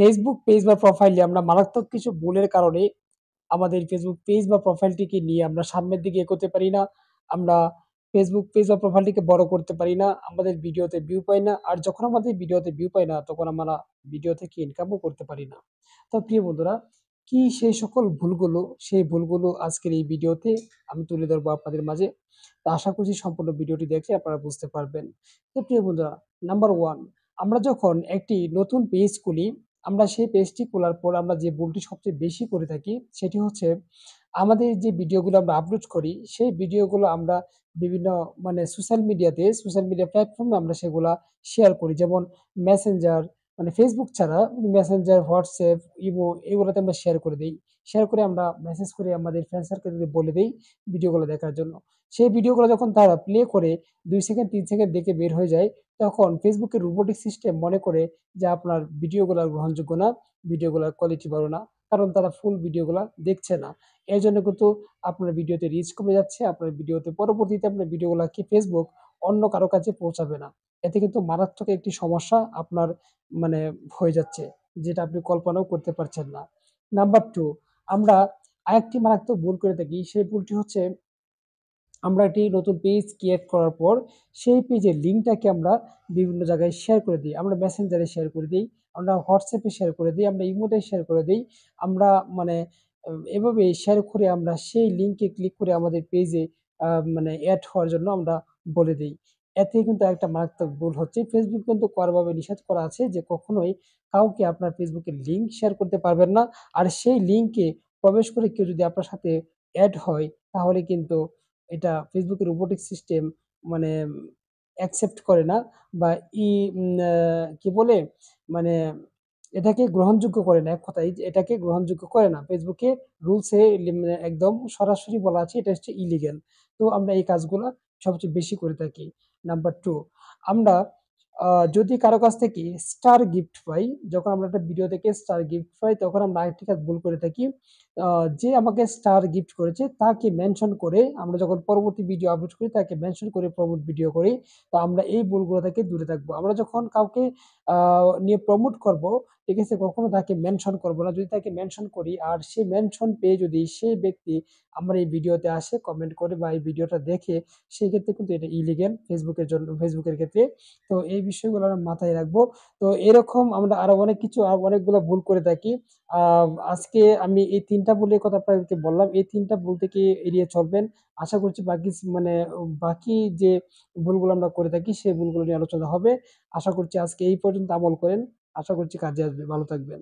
Facebook page বা প্রোফাইলে আমরা মারাত্মক কিছু ভুলের কারণে আমাদের ফেসবুক পেজ বা প্রোফাইলটিকে নিয়ে আমরা সামনের দিকে এগোতে পারি না। আমরা ফেসবুক পেজ বা প্রোফাইলটিকে বড় করতে পারি না। আমাদের ভিডিওতে ভিউ পাই না। আর যখন আমাদের ভিডিওতে ভিউ পাই না, তখন আমরা ভিডিও থেকে ইনকামও করতে পারি না। তো প্রিয় বন্ধুরা, কি সেই সকল ভুলগুলো, সেই ভুলগুলো আজকের এই ভিডিওতে আমি তুলে ধরবো আপনাদের মাঝে। তো আশা করছি সম্পূর্ণ ভিডিওটি দেখে আপনারা বুঝতে পারবেন। তো প্রিয় বন্ধুরা, নাম্বার 1, আমরা যখন একটি নতুন পেজ খুলি, আমরা সেই পেজটি খোলার পর আমরা যে ভুলটি সবচেয়ে বেশি করে থাকি, সেটি হচ্ছে আমাদের যে ভিডিওগুলো আমরা আপলোড করি, সেই ভিডিওগুলো আমরা বিভিন্ন সোশ্যাল মিডিয়া প্ল্যাটফর্মে আমরা সেগুলা শেয়ার করি। যেমন মেসেঞ্জার, মানে ফেসবুক ছাড়া মেসেঞ্জার, হোয়াটসঅ্যাপ, ইমো এগুলোতে আমরা শেয়ার করে দেই। শেয়ার করে আমরা মেসেজ করে আমাদের ফ্রেন্ড সার্কেলকে বলে দেই ভিডিওগুলো দেখার জন্য। সেই ভিডিওগুলো যখন তারা প্লে করে ২ সেকেন্ড ৩ সেকেন্ড দেখে বের হয়ে যায়, তখন ফেসবুকের রোবটিক সিস্টেম মনে করে যে আপনার ভিডিওগুলা গ্রহণযোগ্য না, ভিডিওগুলার কোয়ালিটি ভালো না। কারণ তারা ফুল ভিডিওগুলা দেখছে না। এজন্য কিন্তু আপনার ভিডিওতে রিচ কমে যাচ্ছে। আপনার ভিডিওতে পরবর্তীতে আপনার ভিডিওগুলাকে ফেসবুক অন্য কারো কাছে পৌঁছাবে না। এতে কিন্তু মারাত্মক একটি সমস্যা আপনার মানে হয়ে যাচ্ছে, যেটা আপনি কল্পনাও করতে পারছেন না। নাম্বার 2, আমরা আরেকটি মারাত্মক ভুল করে থাকি। সেই ভুলটি হচ্ছে আমরা একটি নতুন পেজ ক্রিয়েট করার পর সেই পেজের লিঙ্কটাকে আমরা বিভিন্ন জায়গায় শেয়ার করে দিই। আমরা মেসেঞ্জারে শেয়ার করে দেই, আমরা হোয়াটসঅ্যাপে শেয়ার করে দেই, আমরা ইমোতে শেয়ার করে দেই। আমরা মানে এভাবে শেয়ার করে আমরা সেই লিঙ্কে ক্লিক করে আমাদের পেজে মানে এড হওয়ার জন্য আমরা বলে দেই। এতে কিন্তু একটা মারাত্মক ভুল হচ্ছে। ফেসবুক কিন্তু কড়াভাবে নিষেধ করা আছে যে কখনোই কাউকে আপনার ফেসবুকের লিঙ্ক শেয়ার করতে পারবেন না। আর সেই লিঙ্কে প্রবেশ করে কেউ যদি আপনার সাথে এড হয়, তাহলে কিন্তু এটা ফেসবুকের রোবটিক সিস্টেম মানে অ্যাকসেপ্ট করে না, বা ই উম আ কি বলে? মানে এটাকে গ্রহণযোগ্য করে না। এক কথায় যে এটাকে গ্রহণযোগ্য করে না। ফেসবুকের রুলস একদম সরাসরি বলা আছে এটা হচ্ছে ইলিগ্যাল। তো আমরা এই কাজগুলা সবচেয়ে বেশি করে থাকি। নাম্বার 2, আমরা আ যদি কারো কাছ থেকে স্টার গিফট পাই, যখন আমরা একটা ভিডিও থেকে স্টার গিফট পাই, তখন আমরা আরেকটি কাজ ভুল করে থাকি। যে আমাকে স্টার গিফট করেছে তাকে মেনশন করে আমরা যখন পরবর্তী ভিডিও আপলোড করি, তাকে মেনশন করে প্রমোট ভিডিও করি। তো আমরা এই ভুলগুলো থেকে দূরে থাকবো। আমরা যখন কাউকে আ নিয়ে প্রমোট করব, ঠিক আছে? কখনো তাকে মেনশন করব না। যদি তাকে মেনশন করি আর সে মেনশন পেয়ে যদি সেই ব্যক্তি আমার এই ভিডিওতে আসে, কমেন্ট করে বা এই ভিডিওটা দেখে, সেক্ষেত্রে কিন্তু এটা ইলিগ্যাল ফেসবুকের ক্ষেত্রে। তো এই বিষয়গুলো আমরা মাথায় রাখবো। তো এরকম আমরা আরো অনেক কিছু অনেকগুলো ভুল করে থাকি। আ আজকে আমি এই ৩ টা ভুলের কথা আপনাদেরকে বললাম। এই ৩ টা ভুল থেকে এড়িয়ে চলবেন। আশা করছি বাকি যে ভুলগুলো আমরা করে থাকি, সেই ভুলগুলো নিয়ে আলোচনা হবে। আশা করছি আজকে এই পর্যন্ত আমল করেন। আশা করছি কাজে আসবে। ভালো থাকবেন।